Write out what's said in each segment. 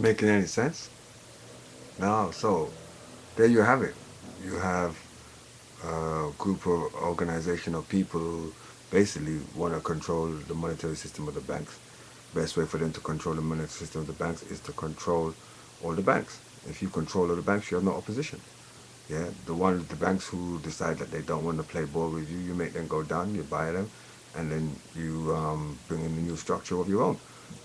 Making any sense? No. So there you have it. You have a group of organization of people who basically want to control the monetary system of the banks. Best way for them to control the monetary system of the banks is to control all the banks. If you control all the banks, you have no opposition. Yeah, the banks who decide that they don't want to play ball with you, you make them go down, you buy them, and then you bring in a new structure of your own,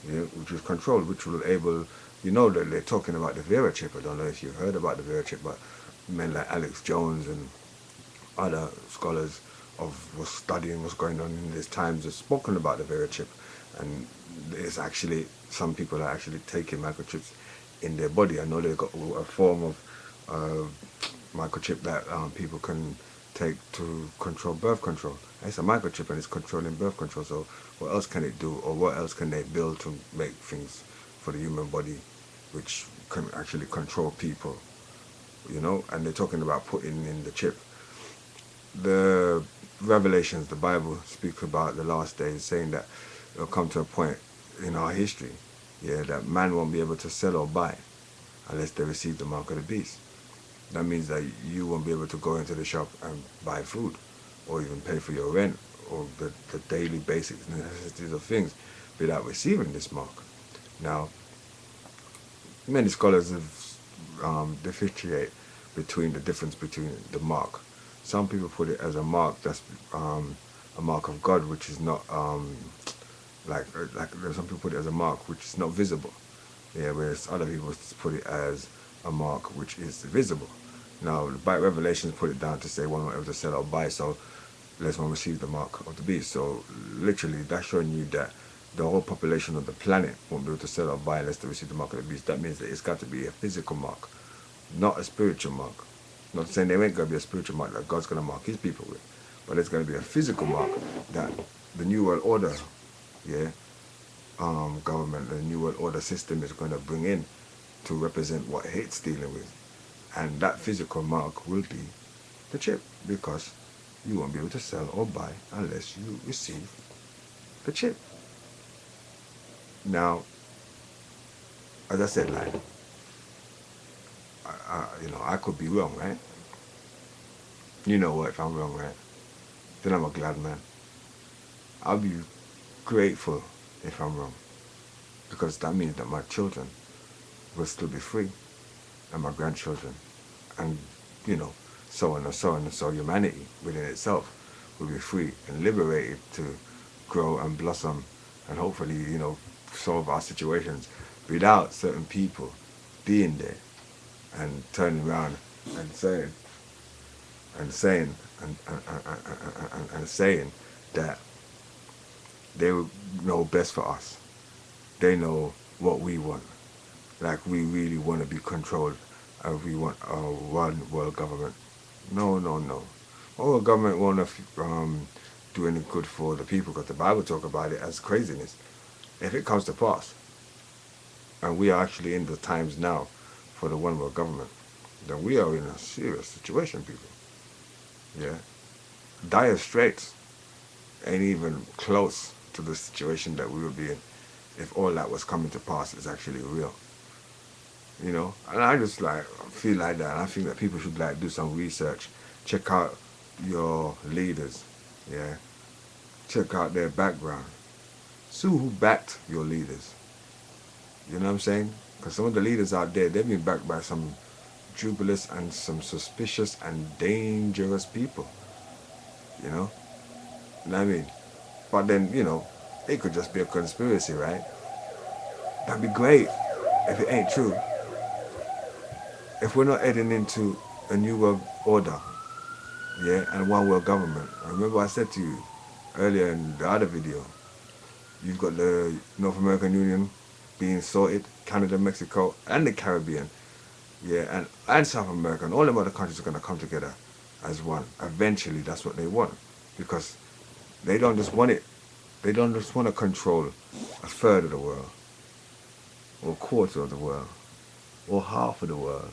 yeah, which is controlled, which will able, that they're talking about the Vera chip. I don't know if you've heard about the Vera chip, but men like Alex Jones and other scholars of what's studying what's going on in these times have spoken about the Vera chip, and there's actually some people are actually taking microchips in their body. I know they've got a form of microchip that people can take to control birth control. It's a microchip and it's controlling birth control. So what else can it do, or what else can they build to make things for the human body, which can actually control people? And they're talking about putting in the chip. The Revelations, the Bible speaks about the last days, saying that it'll come to a point in our history, yeah, that man won't be able to sell or buy unless they receive the mark of the beast. That means that you won't be able to go into the shop and buy food or even pay for your rent or the daily basic necessities of things without receiving this mark. Now, many scholars have differentiate between the difference between the mark. Some people put it as a mark that's a mark of God, which is not like some people put it as a mark which is not visible. Yeah, whereas other people put it as a mark which is visible. Now, the Bible Revelations put it down to say one won't able to sell or buy, so unless one receives the mark of the beast. So literally, that's showing you that the whole population of the planet won't be able to sell or buy unless they receive the mark of the beast. That means that it's got to be a physical mark, not a spiritual mark. Not saying there ain't going to be a spiritual mark that God's going to mark his people with, but it's going to be a physical mark that the New World Order, yeah, government, the New World Order system is going to bring in to represent what it's dealing with. And that physical mark will be the chip, because you won't be able to sell or buy unless you receive the chip. Now, as I said, like, I could be wrong, right? You know what? If I'm wrong, right? Then I'm a glad man. I'll be grateful if I'm wrong, because that means that my children will still be free, and my grandchildren, and you know, so on and so on, and so humanity within itself will be free and liberated to grow and blossom, and hopefully, solve our situations without certain people being there and turning around and saying and saying and saying that they know best for us. They know what we want. Like we really want to be controlled, and we want a one world government. No, no, no. Our government won't do any good for the people, because the Bible talk about it as craziness. If it comes to pass, and we are actually in the times now for the one world government, then we are in a serious situation, people. Yeah, dire straits ain't even close to the situation that we would be in if all that was coming to pass is actually real. And I just like feel like that, and I think that people should like do some research, check out your leaders, yeah, check out their background, see who backed your leaders. You know what I'm saying? Because some of the leaders out there, they've been backed by some dubious and some suspicious and dangerous people. You know, you know what I mean? But then, it could just be a conspiracy, right? That'd be great if it ain't true. If we're not heading into a new world order, yeah, and one world government. Remember I said to you earlier in the other video, you've got the North American Union being sorted, Canada, Mexico, and the Caribbean, yeah, and South America, and all them other countries are going to come together as one. Eventually, that's what they want, because they don't just want it. They don't just want to control a third of the world, or a quarter of the world, or half of the world,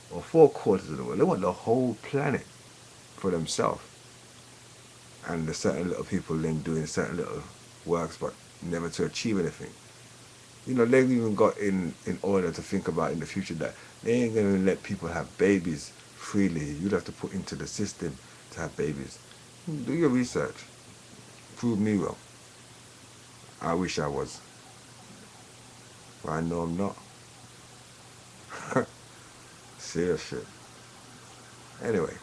or 4/4 of the world. They want the whole planet for themselves. And the certain little people then doing certain little works, but never to achieve anything. You know, they've even got in order to think about in the future that they ain't gonna let people have babies freely. You'd have to put into the system to have babies. Do your research. Prove me wrong. I wish I was, but I know I'm not. Serious shit. Anyway,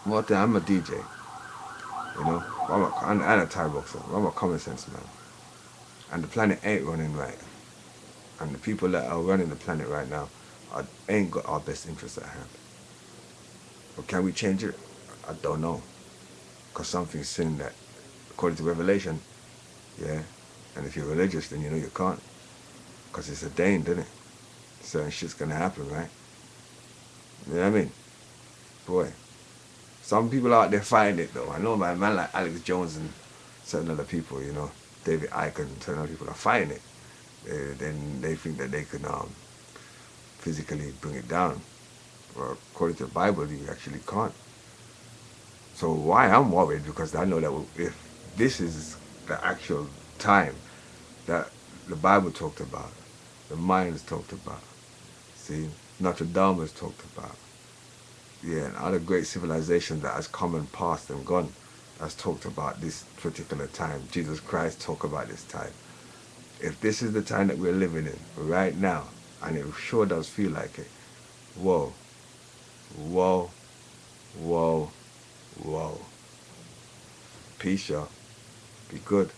one thing, I'm a DJ. You know, I'm a Thai boxer. I'm a common sense man. And the planet ain't running right. And the people that are running the planet right now ain't got our best interests at hand. But can we change it? I don't know. Because something's saying that, according to Revelation, yeah. And if you're religious, then you know you can't. Because it's ordained, isn't it? Certain shit's gonna happen, right? You know what I mean? Boy. Some people out there fighting it though. I know my man like Alex Jones and certain other people, you know, David Icke and certain other people are fighting it. Then they think that they can physically bring it down. Well, according to the Bible, you actually can't. So why I'm worried, because I know that if this is the actual time that the Bible talked about, the Mayans talked about, see, Notre Dame has talked about, yeah, and other great civilizations that has come and passed and gone has talked about this particular time. Jesus Christ talked about this time. If this is the time that we're living in right now, and it sure does feel like it, whoa, whoa, whoa, whoa. Peace, y'all. Be good.